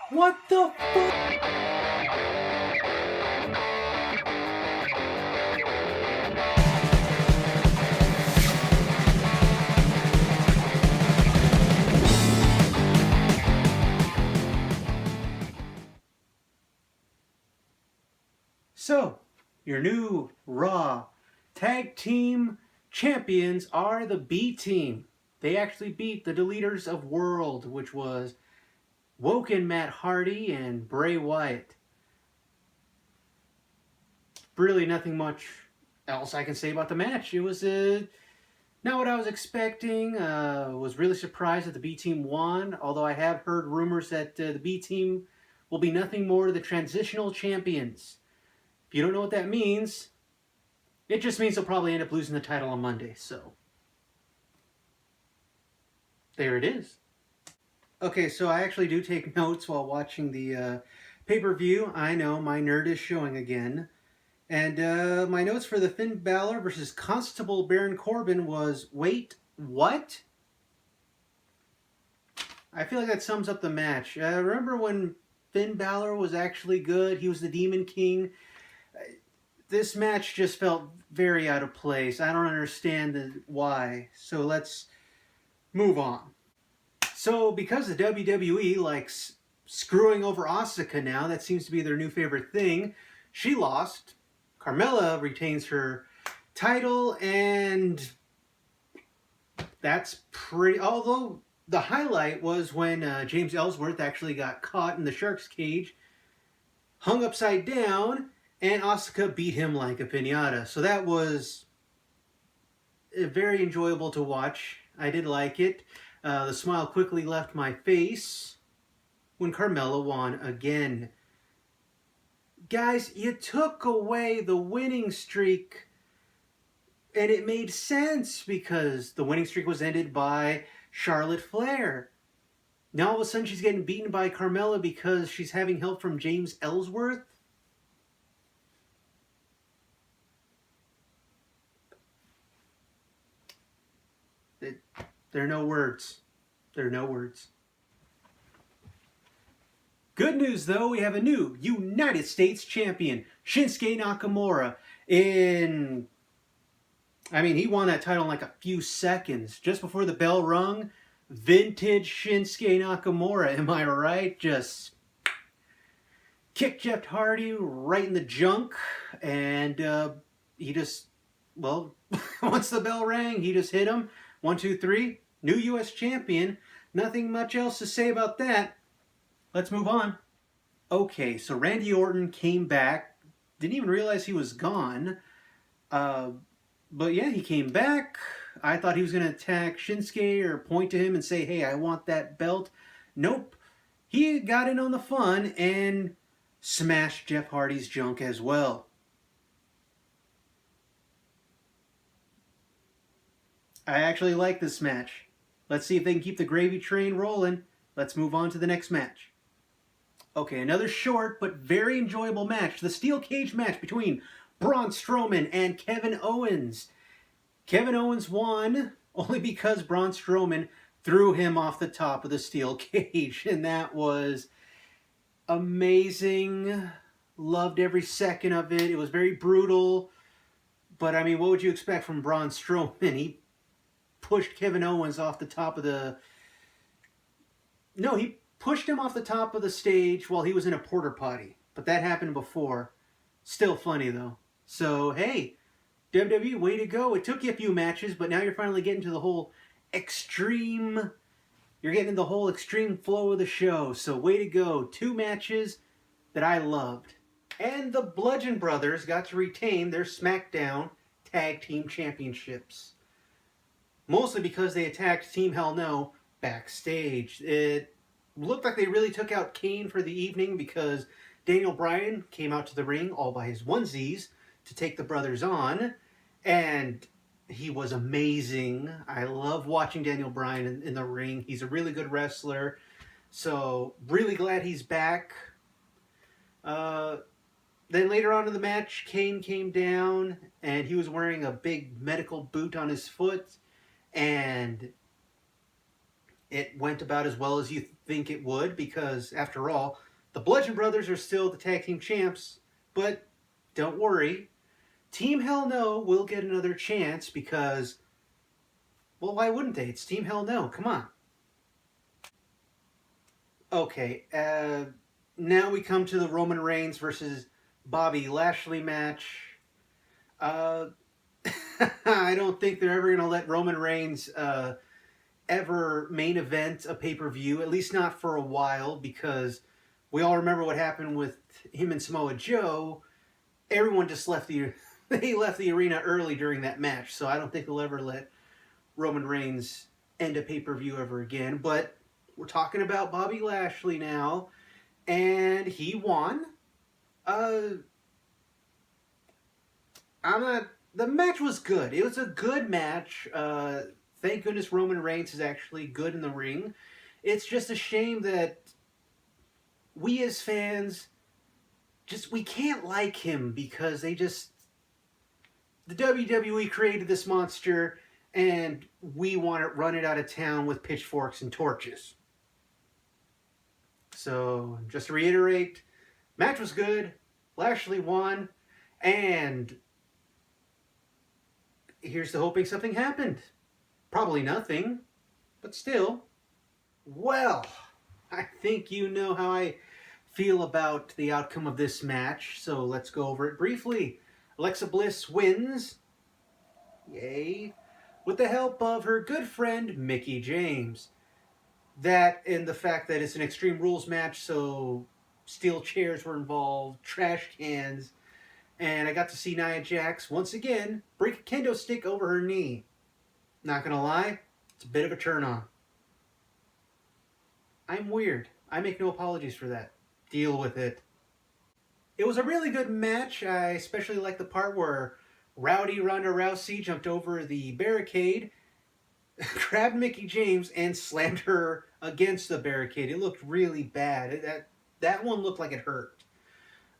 What the fuck? So, your new Raw Tag Team Champions are the B Team. They actually beat the Deleters of World, which was Woken Matt Hardy and Bray Wyatt. Really nothing much else I can say about the match. It was not what I was expecting. Was really surprised that the B Team won, although I have heard rumors that the B Team will be nothing more than the transitional champions. If you don't know what that means, it just means they'll probably end up losing the title on Monday. So, there it is. Okay, so I actually do take notes while watching the pay-per-view. I know, my nerd is showing again. And my notes for the Finn Balor versus Constable Baron Corbin was, wait, what? I feel like that sums up the match. Remember when Finn Balor was actually good? He was the Demon King. This match just felt very out of place. I don't understand why. So let's move on. So because the WWE likes screwing over Asuka now, that seems to be their new favorite thing, she lost. Carmella retains her title, and that's pretty... Although the highlight was when James Ellsworth actually got caught in the Shark's cage, hung upside down, and Asuka beat him like a piñata. So that was very enjoyable to watch. I did like it. The smile quickly left my face when Carmella won again. Guys, you took away the winning streak, and it made sense because the winning streak was ended by Charlotte Flair. Now all of a sudden she's getting beaten by Carmella because she's having help from James Ellsworth. There are no words. There are no words. Good news, though, we have a new United States champion, Shinsuke Nakamura. He won that title in like a few seconds. Just before the bell rung, vintage Shinsuke Nakamura, am I right? Just kicked Jeff Hardy right in the junk, and he just, well, once the bell rang, he just hit him. 1, 2, 3, new U.S. champion. Nothing much else to say about that. Let's move on. Okay, so Randy Orton came back. Didn't even realize he was gone. But yeah, he came back. I thought he was going to attack Shinsuke or point to him and say, hey, I want that belt. Nope. He got in on the fun and smashed Jeff Hardy's junk as well. I actually like this match. Let's see if they can keep the gravy train rolling. Let's move on to the next match. Okay, another short but very enjoyable match. The steel cage match between Braun Strowman and Kevin Owens. Kevin Owens won only because Braun Strowman threw him off the top of the steel cage. And that was amazing. Loved every second of it. It was very brutal. But, I mean, what would you expect from Braun Strowman? He pushed Kevin Owens off the top of the... No, he pushed him off the top of the stage while he was in a porta potty. But that happened before. Still funny, though. So, hey, WWE, way to go. It took you a few matches, but now you're finally getting to the whole extreme... You're getting the whole extreme flow of the show. So, way to go. 2 matches that I loved. And the Bludgeon Brothers got to retain their SmackDown Tag Team Championships. Mostly because they attacked Team Hell No backstage. It looked like they really took out Kane for the evening because Daniel Bryan came out to the ring all by his onesies to take the brothers on. And he was amazing. I love watching Daniel Bryan in the ring. He's a really good wrestler. So, really glad he's back. Then later on in the match, Kane came down and he was wearing a big medical boot on his foot, and it went about as well as you think it would, because after all, the Bludgeon Brothers are still the tag team champs. But don't worry, Team Hell No will get another chance because, well, why wouldn't they? It's Team Hell No. Come on. Okay, now we come to the Roman Reigns versus Bobby Lashley match. Uh, I don't think they're ever going to let Roman Reigns ever main event a pay-per-view, at least not for a while, because we all remember what happened with him and Samoa Joe. Everyone just left they left the arena early during that match, so I don't think they'll ever let Roman Reigns end a pay-per-view ever again. But we're talking about Bobby Lashley now, and he won. I'm not. The match was good. It was a good match. Thank goodness Roman Reigns is actually good in the ring. It's just a shame that we as fans we can't like him, because the WWE created this monster and we want to run it out of town with pitchforks and torches. So, just to reiterate, match was good, Lashley won, and here's to hoping something happened. Probably nothing, but still. Well, I think you know how I feel about the outcome of this match, so let's go over it briefly. Alexa Bliss wins, yay, with the help of her good friend Mickie James. That and the fact that it's an Extreme Rules match, so steel chairs were involved, trash cans, and I got to see Nia Jax once again break a kendo stick over her knee. Not gonna lie, it's a bit of a turn on. I'm weird. I make no apologies for that. Deal with it. It was a really good match. I especially like the part where Rowdy Ronda Rousey jumped over the barricade, grabbed Mickie James, and slammed her against the barricade. It looked really bad. That one looked like it hurt.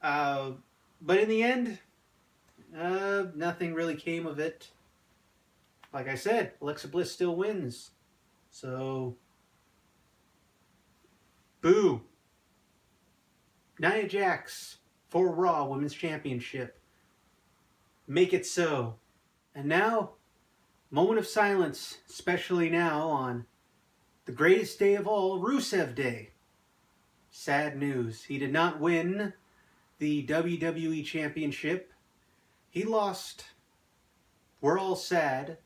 But in the end, nothing really came of it. Like I said, Alexa Bliss still wins. So, boo. Nia Jax for Raw Women's Championship. Make it so. And now, moment of silence, especially now on the greatest day of all, Rusev Day. Sad news. He did not win the WWE Championship. He lost. We're all sad.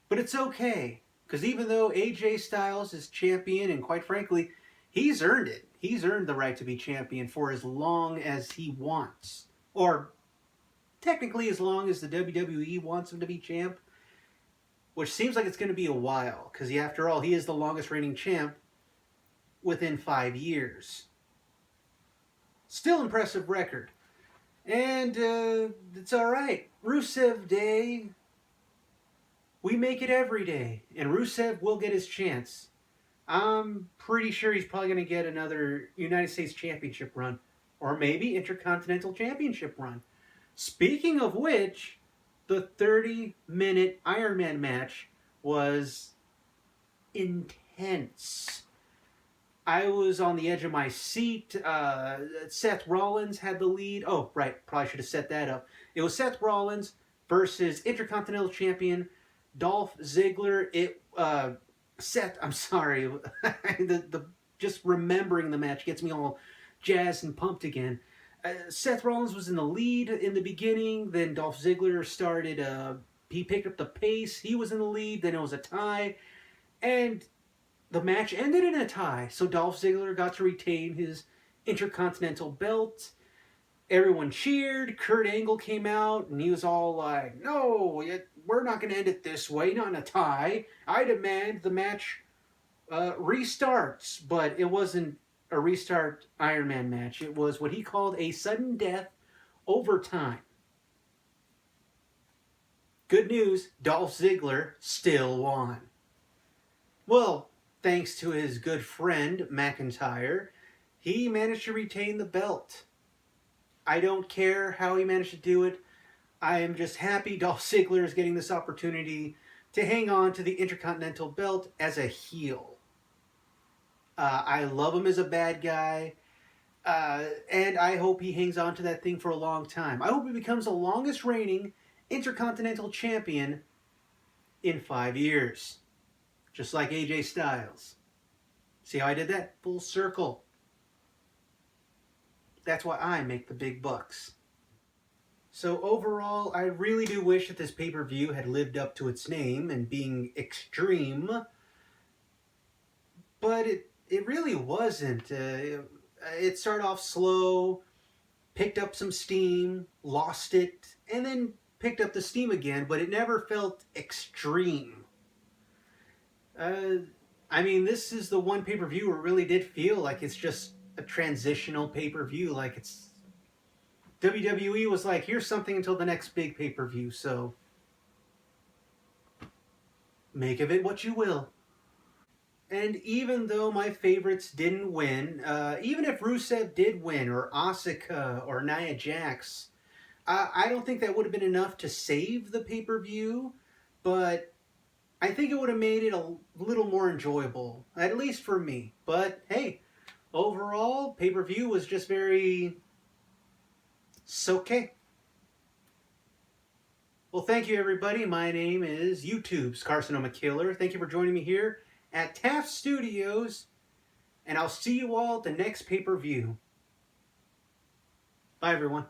But it's okay. Because even though AJ Styles is champion, and quite frankly, he's earned it. He's earned the right to be champion for as long as he wants. Or, technically as long as the WWE wants him to be champ. Which seems like it's going to be a while. Because after all, he is the longest reigning champ within 5 years. Still impressive record. And it's alright. Rusev Day, we make it every day. And Rusev will get his chance. I'm pretty sure he's probably going to get another United States Championship run. Or maybe Intercontinental Championship run. Speaking of which, the 30-minute Iron Man match was intense. I was on the edge of my seat. Seth Rollins had the lead. Oh, right. Probably should have set that up. It was Seth Rollins versus Intercontinental Champion Dolph Ziggler. I'm sorry. Just remembering the match gets me all jazzed and pumped again. Seth Rollins was in the lead in the beginning. Then Dolph Ziggler started. He picked up the pace. He was in the lead. Then it was a tie. And the match ended in a tie. So Dolph Ziggler got to retain his Intercontinental belt. Everyone cheered. Kurt Angle came out. And he was all like, no, we're not going to end it this way. Not in a tie. I demand the match restarts. But it wasn't a restart Iron Man match. It was what he called a sudden death overtime. Good news, Dolph Ziggler still won. Well, thanks to his good friend McIntyre, he managed to retain the belt. I don't care how he managed to do it. I am just happy Dolph Ziggler is getting this opportunity to hang on to the Intercontinental belt as a heel. I love him as a bad guy. And I hope he hangs on to that thing for a long time. I hope he becomes the longest reigning Intercontinental Champion in 5 years. Just like AJ Styles. See how I did that? Full circle. That's why I make the big bucks. So overall, I really do wish that this pay-per-view had lived up to its name and being extreme. But it really wasn't. It started off slow, picked up some steam, lost it, and then picked up the steam again, but it never felt extreme. I mean, this is the one pay-per-view where it really did feel like it's just a transitional pay-per-view. Like it's... WWE was like, here's something until the next big pay-per-view, so... make of it what you will. And even though my favorites didn't win, even if Rusev did win, or Asuka, or Nia Jax, I don't think that would have been enough to save the pay-per-view, but I think it would have made it a little more enjoyable, at least for me. But hey, overall, pay-per-view was just very... okay. Well, thank you, everybody. My name is YouTube's Carcinoma Killer. Thank you for joining me here at TAFF Studios, and I'll see you all at the next pay-per-view. Bye, everyone.